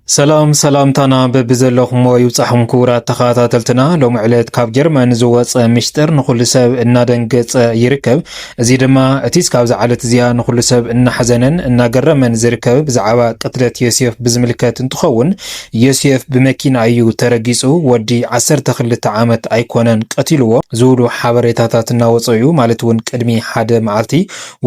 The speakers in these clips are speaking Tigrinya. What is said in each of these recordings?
ሰላም ታና በብዘለኹም ይውጻሕኩም ክቡራት ተኸታተልትና ሎሚ ዕለት ካብ ጀርመን ዝወፀ ምስጢር ንኹሉ ሰብ እናደንገጸ ይርከብ። እዚ ድማ እቲ እስካብ ዝዓለት እዚኣ ንኹሉ ሰብ እናሐዘነን እናገረመን ዝርከብ ብዛዕባ ቅትለት ዮሴፍ ብዝምልከት እንትኸውን ዮሴፍ ብመኪና እዩ ተረጊጹ ወዲ 12 ዓመት ኣይኮነን ቀቲልዎ ዝብሉ ሓበሬታታት እናወፁ እዩ። ማለት እውን ቅድሚ ሓደ መዓልቲ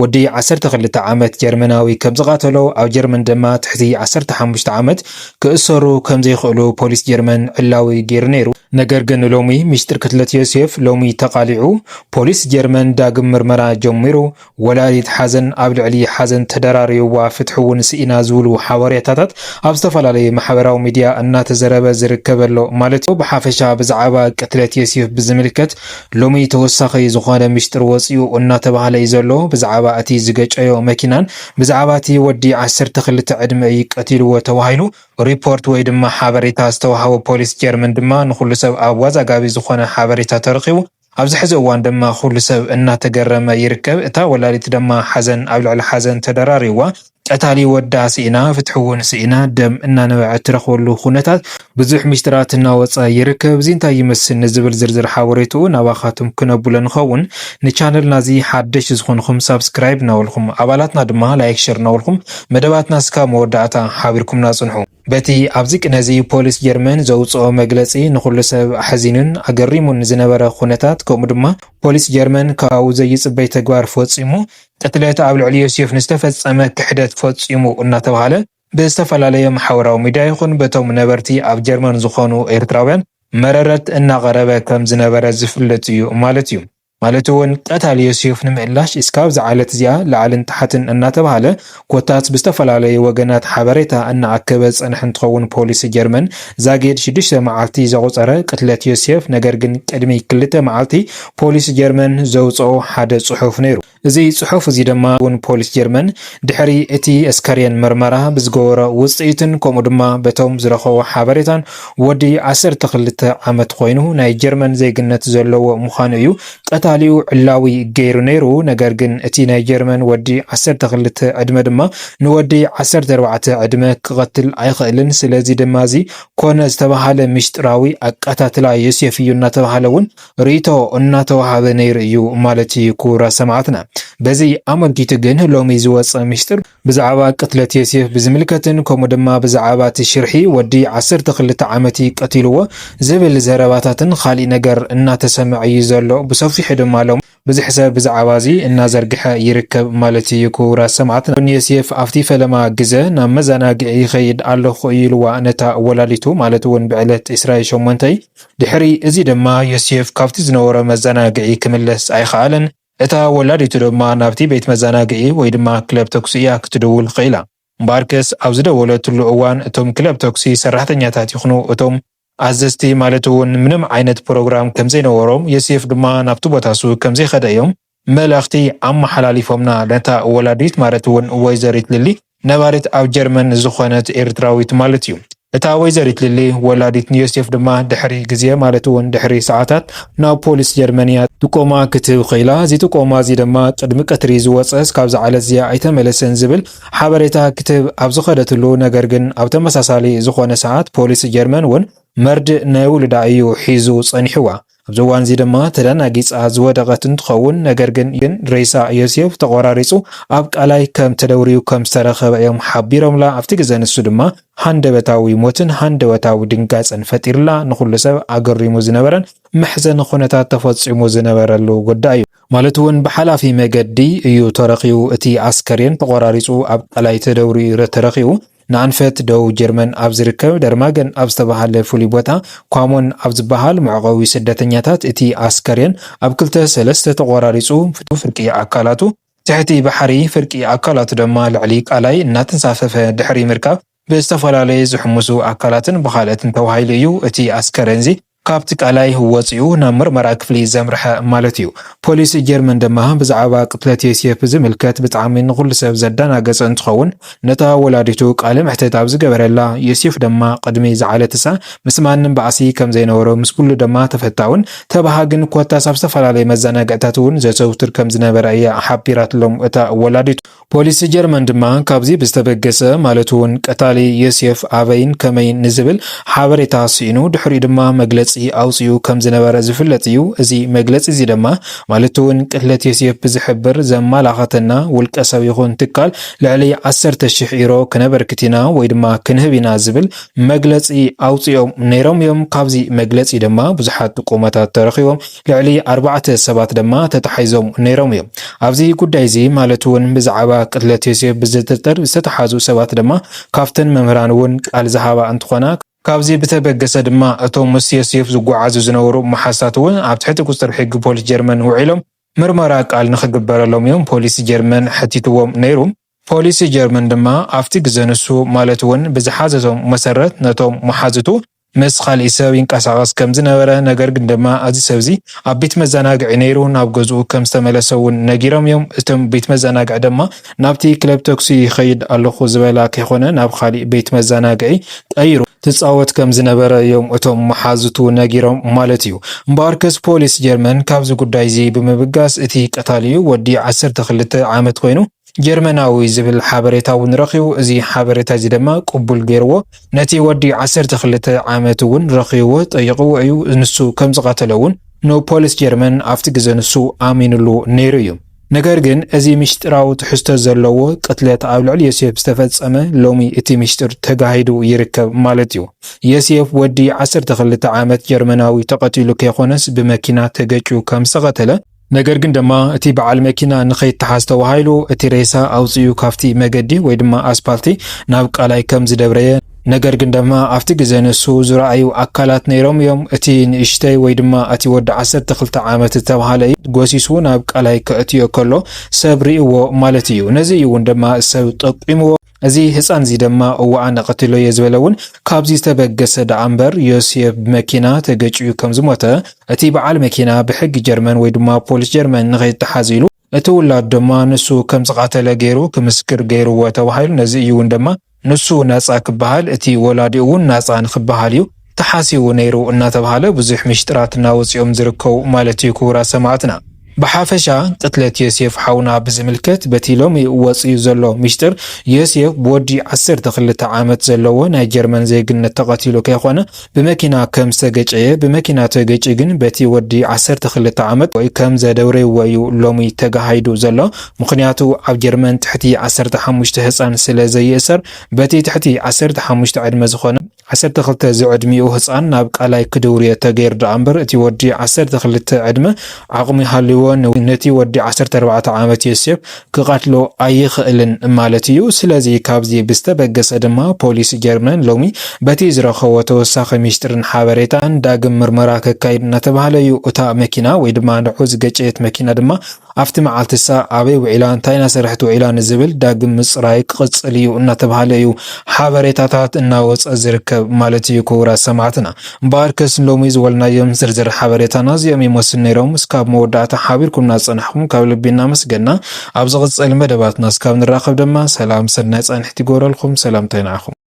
ወዲ 12 ዓመት ጀርመናዊ ከም ዝቃተሎ ኣብ ጀርመን ድማ ትሕቲ 15 ዓመት ክእሰሩ ከም ዘይኽእሉ ፖሊስ ጀርመን ዕላዊ ገይሩ ነይሩ። ነገር ግን ሎሚ ምስጢር ቅትለት ዮሴፍ ሎሚ ተቃሊዑ ፖሊስ ጀርመን ዳግም ምርመራ ጀሚሩ ወላዲት ሓዘን ኣብ ልዕሊ ሓዘን ተደራሪብዋ ፍትሒ እውን ስኢና ዝብሉ ሓበሬታታት ኣብ ዝተፈላለዩ ማሕበራዊ ሚድያ እናተዘረበ ዝርከበሎ ማለት እዩ። ብሓፈሻ ብዛዕባ ቅትለት ዮሴፍ ብዝምልከት ሎሚ ተወሳኺ ዝኾነ ምስጢር ወፂኡ እናተባህለ እዩ ዘሎ። ብዛዕባ እቲ ዝገጨዮ መኪናን ብዛዕባ እቲ ወዲ 12 ዕድመ ቀቲልዎ ተባሂሉ ሪፖርት ወይ ድማ ሓበሬታ ዝተዋሃቦ ፖሊስ ጀርመን ድማ ንኹሉ ሰብ ኣብ ዋዛጋቢ ዝኾነ ሓበሬታ ተረኺቡ ኣብዚ ሕዚ እዋን ድማ ኩሉ ሰብ እናተገረመ ይርከብ። እታ ወላዲት ድማ ሓዘን ኣብ ልዕሊ ሓዘን ተደራሪብዋ ቀታሊ ወዳ ስኢና ፍትሒ እውን ስኢና ደም እናነበዐት ትረኽበሉ ኩነታት ብዙሕ ምስጢራት እናወፀ ይርከብ። እዚ እንታይ ይመስል ንዝብል ዝርዝር ሓበሬቱ ናባኻቱም ክነብሎ ንኸውን ንቻነልና እዚ ሓድሽ ዝኾንኩም ሳብስክራይብ ናበልኩም ኣባላትና ድማ ላይክ ሸር ናበልኩም መደባትና እስካብ መወዳእታ ሓቢርኩምና ጽንሑ። በቲ ኣብዚ ቅነዚ ፖሊስ ጀርመን ዘውፅኦ መግለጺ ንኹሉ ሰብ ኣሕዚንን ኣገሪሙን ዝነበረ ኩነታት ከምኡ ድማ ፖሊስ ጀርመን ካብኡ ዘይጽበይ ተግባር ፈጺሙ ቅትለት ኣብ ልዕሊ ዮሴፍ ንዝተፈጸመ ክሕደት ፈጺሙ እናተባህለ ብዝተፈላለየ ማሕበራዊ ሚድያ ይኹን በቶም ነበርቲ ኣብ ጀርመን ዝኾኑ ኤርትራውያን መረረት እናቐረበ ከም ዝነበረ ዝፍለጥ እዩ ማለት እዩ። ማለት እውን ቀታሊ ዮሴፍ ንምዕላሽ እስካብ ዝዓለት እዚኣ ላዕልን ታሕትን እናተባህለ ኮታት ብዝተፈላለየ ወገናት ሓበሬታ እናኣከበ ፀንሕ እንትኸውን ፖሊስ ጀርመን ዛጌድ 6 መዓልቲ ዘቁፀረ ቅትለት ዮሴፍ ነገር ግን ቅድሚ 2 መዓልቲ ፖሊስ ጀርመን ዘውፅኦ ሓደ ጽሑፍ ነይሩ። እዚ ጽሑፍ እዚ ድማ እውን ፖሊስ ጀርመን ድሕሪ እቲ አስከሬን ምርመራ ብዝገበሮ ውጽኢትን ከምኡ ድማ በቶም ዝረኸቦ ሓበሬታን ወዲ 12 ዓመት ኮይኑ ናይ ጀርመን ዜግነት ዘለዎ ምዃኑ እዩ ቀታሊኡ ዕላዊ ገይሩ ነይሩ። ነገር ግን እቲ ናይ ጀርመን ወዲ 12 ዕድመ ድማ ንወዲ 14 ዕድመ ክቐትል ኣይኽእልን። ስለዚ ድማ እዚ ኮነ ዝተባሃለ ምስጢራዊ ኣቃታትላ ዮሴፍ እዩ እናተባሃለ እውን ሪቶ እናተዋሃበ ነይሩ እዩ ማለት እዩ። ክቡራ ሰማዕትና በዚ ኣመልኪቱ ግን ሎሚ ዝወፀ ምስጢር ብዛዕባ ቅትለት ዮሴፍ ብዝምልከትን ከምኡ ድማ ብዛዕባ እቲ ሽርሒ ወዲ 12 ዓመት ቀቲልዎ ዝብል ዘረባታትን ካሊእ ነገር እናተሰምዐ እዩ ዘሎ። ብሰፊሑ ድማ ሎሚ ብዙሕ ሰብ ብዛዕባ እዚ እናዘርግሐ ይርከብ ማለት እዩ። ክቡራ ሰማዕትና ዮሴፍ ኣብቲ ፈለማ ግዜ ናብ መዘናግዒ ይኸይድ ኣለኹ ኢልዋ ነታ ወላዲቱ ማለት እውን ብዕለት 28 ድሕሪ እዚ ድማ ዮሴፍ ካብቲ ዝነበረ መዘናግዒ ክምለስ ኣይከኣለን። እታ ወላዲቱ ድማ ናብቲ ቤት መዘናግዒ ወይ ድማ ክለብ ተኩሲ እያ ክትድውል ኽኢላ። እምበኣርክስ ኣብ ዝደወለትሉ እዋን እቶም ክለብ ተኩሲ ሰራሕተኛታት ይኹኑ እቶም ኣዘዝቲ ማለት እውን ምንም ዓይነት ፕሮግራም ከም ዘይነበሮም ዮሴፍ ድማ ናብቲ ቦታ ሱ ከም ዘይኸደ እዮም መልእኽቲ ኣመሓላሊፎምና ነታ ወላዲት ማለት እውን ወይዘሪት ልሊ ነባሪት ኣብ ጀርመን ዝኾነት ኤርትራዊት ማለት እዩ። እታ ወይዘሪት ልሊ ወላዲት ዮሴፍ ድማ ድሕሪ ግዜ ማለት እውን ድሕሪ ሰዓታት ናብ ፖሊስ ጀርመንያ ጥቆማ ክትህብ ኽኢላ። እዚ ጥቆማ እዚ ድማ ቅድሚ ቀትሪ ዝወፀ እስካብ ዝዓለት እዚኣ ኣይተመለሰን ዝብል ሓበሬታ ክትህብ ኣብ ዝኸደትሉ ነገር ግን ኣብ ተመሳሳሊ ዝኾነ ሰዓት ፖሊስ ጀርመን እውን መርድእ ናይ ውልዳ እዩ ሒዙ ፀኒሕዋ። ኣብዚ እዋን እዚ ድማ ተደናጊፃ ዝወደቐት እንትኸውን ነገር ግን ሬሳ ዮሴፍ ተቆራሪፁ ኣብ ቃላይ ከም ተደውርዩ ከም ዝተረኸበ እዮም ሓቢሮምላ። ኣብቲ ግዜ ንሱ ድማ ሃንደበታዊ ሞትን ሃንደበታዊ ድንጋፅን ፈጢርላ ንኹሉ ሰብ ኣገሪሙ ዝነበረን መሕዘን ኩነታት ተፈፂሙ ዝነበረሉ ጉዳይ እዩ። ማለት እውን ብሓላፊ መገዲ እዩ ተረኺቡ እቲ አስከሬን ተቆራሪፁ ኣብ ቃላይ ተደውርዩ ተረኺቡ ንኣንፈት ደቡብ ጀርመን ኣብ ዝርከብ ደርማገን ኣብ ዝተባሃለ ፍሉይ ቦታ ኳሞን ኣብ ዝበሃል መዕቆቢ ስደተኛታት እቲ አስከሬን ኣብ 2-3 ተቆራሪፁ ፍርቂ ኣካላቱ ትሕቲ ባሕሪ ፍርቂ ኣካላቱ ድማ ልዕሊ ቃላይ እናተንሳፈፈ ድሕሪ ምርካብ ብዝተፈላለየ ዝሕምሱ ኣካላትን ብኻልኦትን ተባሂሉ እዩ እቲ አስከሬን እዚ ካብቲ ቃላይ ወፂኡ ናብ ምርመራ ክፍሊ ዘምርሐ ማለት እዩ። ፖሊስ ጀርመን ድማ ብዛዕባ ቅትለት ዮሴፍ ዝምልከት ብጣዕሚ ንኩሉ ሰብ ዘደናገፀ እንትኸውን ነታ ወላዲቱ ቃለ መሕተት ኣብ ዝገበረላ ዮሴፍ ድማ ቅድሚ ዝዓለትሳ ምስ ማንም ባእሲ ከም ዘይነበሮ ምስ ኩሉ ድማ ተፈታውን ተባሃግን ኮታስ ኣብ ዝተፈላለየ መዘናግዕታት እውን ዘዘውትር ከም ዝነበረ እያ ሓቢራትሎም እታ ወላዲቱ። ፖሊስ ጀርመን ድማ ካብዚ ብዝተበገሰ ማለት እውን ቀታሊ ዮሴፍ ኣበይን ከመይን ንዝብል ሓበሬታ ስኢኑ ድሕሪ ድማ መግለፂ ኣውፅኡ ከም ዝነበረ ዝፍለጥ እዩ። እዚ መግለፂ እዚ ድማ ማለት እውን ቅትለት ዮሴፍ ብዝሕብር ዘመላኸተና ውልቀ ሰብ ይኹን ትካል ልዕሊ 10,000 ዩሮ ክነበርክቲና ወይ ድማ ክንህብ ኢና ዝብል መግለፂ ኣውፅኦም ነይሮም እዮም። ካብዚ መግለፂ ድማ ብዙሓት ጥቁማታት ተረኺቦም ልዕሊ 4 ሰባት ድማ ተታሒዞም ነይሮም እዮም። ኣብዚ ጉዳይ እዚ ማለት እውን ብዛዕባ ቅትለት ዮሴፍ ብዝጥርጥር ዝተታሓዙ ሰባት ድማ ካብተን መምህራን እውን ቃል ዝሃባ እንትኾና ካብዚ ብተበገሰ ድማ እቶም ምስ ዮሴፍ ዝጓዓዙ ዝነበሩ መሓሳት እውን ኣብ ትሕቲ ቁፅጥር ሕጊ ፖሊስ ጀርመን ውዒሎም ምርመራ ቃል ንኽግበረሎም እዮም ፖሊስ ጀርመን ሕቲትዎም ነይሩ። ፖሊስ ጀርመን ድማ ኣብቲ ግዜ ንሱ ማለት እውን ብዝሓዘቶም መሰረት ነቶም መሓዝቱ ምስ ካልእ ሰብ ይንቀሳቐስ ከም ዝነበረ ነገር ግን ድማ እዚ ሰብ እዚ ኣብ ቤት መዘናግዒ ነይሩ ናብ ገዝኡ ከም ዝተመለሰ እውን ነጊሮም እዮም። እቶም ቤት መዘናግዒ ድማ ናብቲ ክለብ ተክሲ ይኸይድ ኣለኹ ዝበላ ከይኾነ ናብ ካልእ ቤት መዘናግዒ ቀይሩ ትፃወት ከም ዝነበረ እዮም እቶም መሓዝቱ ነጊሮም ማለት እዩ። እምበኣርከስ ፖሊስ ጀርመን ካብዚ ጉዳይ እዚ ብምብጋስ እቲ ቀታሊ ወዲ 12 ዓመት ኮይኑ ጀርመናዊ ዝብል ሓበሬታ እውን ረኺቡ እዚ ሓበሬታ እዚ ድማ ቅቡል ገይርዎ ነቲ ወዲ 12 ዓመት እውን ረኺብዎ ጠይቕዎ እዩ ንሱ ከም ዝቀተለ እውን ፖሊስ ጀርመን ኣብቲ ግዜ ንሱ ኣሚኑሉ ነይሩ እዩ። ነገር ግን እዚ ምስጢራዊ ትሕዝቶ ዘለዎ ቅትለት ኣብ ልዕሊ ዮሴፍ ዝተፈጸመ ሎሚ እቲ ምስጢር ተጋሂዱ ይርከብ ማለት እዩ። ዮሴፍ ወዲ 12 ዓመት ጀርመናዊ ተቀቲሉ ከይኾነስ ብመኪና ተገጭዩ ከም ዝተቀተለ ነገር ግን ድማ እቲ በዓል መኪና ንኸይተሓዝ ተባሂሉ እቲ ሬሳ ኣውፅኡ ካብቲ መገዲ ወይ ድማ ኣስፓልቲ ናብ ቃላይ ከም ዝደብረየ ነገር ግን ድማ ኣብቲ ግዜ ንሱ ዝረኣዩ ኣካላት ነይሮም እዮም። እቲ ንእሽተይ ወይ ድማ እቲ ወዲ 12 ዓመት ዝተባሃለ ጎሲሱ ናብ ቃላይ ከእትዮ ከሎ ሰብ ሪእዎ ማለት እዩ። ነዚ እውን ድማ ሰብ ጠቂምዎ እዚ ህፃን እዚ ድማ እዋን ቀትሎ የዝበለውን ካብዚ ዝተበገሰ ዳ እምበር ዮሴፍ መኪና ተገጭዩ ከም ዝሞተ እቲ በዓል መኪና ብሕጊ ጀርመን ወይ ድማ ፖሊስ ጀርመን ንኸይተሓዝ ኢሉ እቲ ውላድ ድማ ንሱ ከም ዝቃተለ ገይሩ ክምስክር ገይርዎ ተባሂሉ ነዚ እዩ እውን ድማ ንሱ ነፃ ክበሃል እቲ ወላዲ እውን ነፃ ንክበሃል እዩ ተሓሲቡ ነይሩ እናተባሃለ ብዙሕ ምስጢራት እናወፂኦም ዝርከቡ ማለት እዩ። ክቡራት ሰማዕትና ብሓፈሻ ቅትለት ዮሴፍ ሓውና ብዝምልከት በቲ ሎሚ ወፂኡ ዘሎ ምስጢር ዮሴፍ ብወዲ 12 ዓመት ዘለዎ ናይ ጀርመን ዜግነት ተቀቲሉ ከይኾነ ብመኪና ከም ዝተገጨየ ብመኪና ተገጭ ግን በቲ ወዲ 12 ዓመት ወይ ከም ዘደውረይዎ እዩ ሎሚ ተጋሂዱ ዘሎ። ምክንያቱ ኣብ ጀርመን ትሕቲ 15 ህፃን ስለ ዘየእሰር በቲ ትሕቲ 15 ዕድመ ዝኾነ 12 ዝዕድሚኡ ህፃን ናብ ቃላይ ክድውርየ ተገይሩ ዳ እምበር እቲ ወዲ 12 ዕድመ ዓቕሚ ሃልይዎ ነቲ ወዲ 14 ዓመት ዮሴፍ ክቃትሎ ኣይኽእልን ማለት እዩ። ስለዚ ካብዚ ብዝተበገሰ ድማ ፖሊስ ጀርመን ሎሚ በቲ ዝረኸቦ ተወሳኺ ምስጢርን ሓበሬታን ዳግም ምርመራ ከካይድ እናተባሃለ እዩ። እታ መኪና ወይ ድማ ንዑ ዝገጨየት መኪና ድማ ኣብቲ መዓልትሳ ኣበይ ውዒላ እንታይ ናሰርሕት ውዒላ ንዝብል ዳግም ምፅራይ ክቅፅል እዩ እናተባሃለ እዩ ሓበሬታታት እናወፀ ዝርከብ ማለት እዩ። ክቡራት ሰማዕትና እምበኣርከስ ሎሚ ዝበልናዮም ዝርዝር ሓበሬታና እዚኦም ይመስሉ ነይሮም። እስካብ መወዳእታ ሓቢርኩምና ፀናሕኩም ካብ ልቢ እናመስገና ኣብ ዝቕፅል መደባትና እስካብ ንራኸብ ድማ ሰላም ሰናይ ፀንሕቲ ይጎረልኩም። ሰላምታ ይንዓኹም።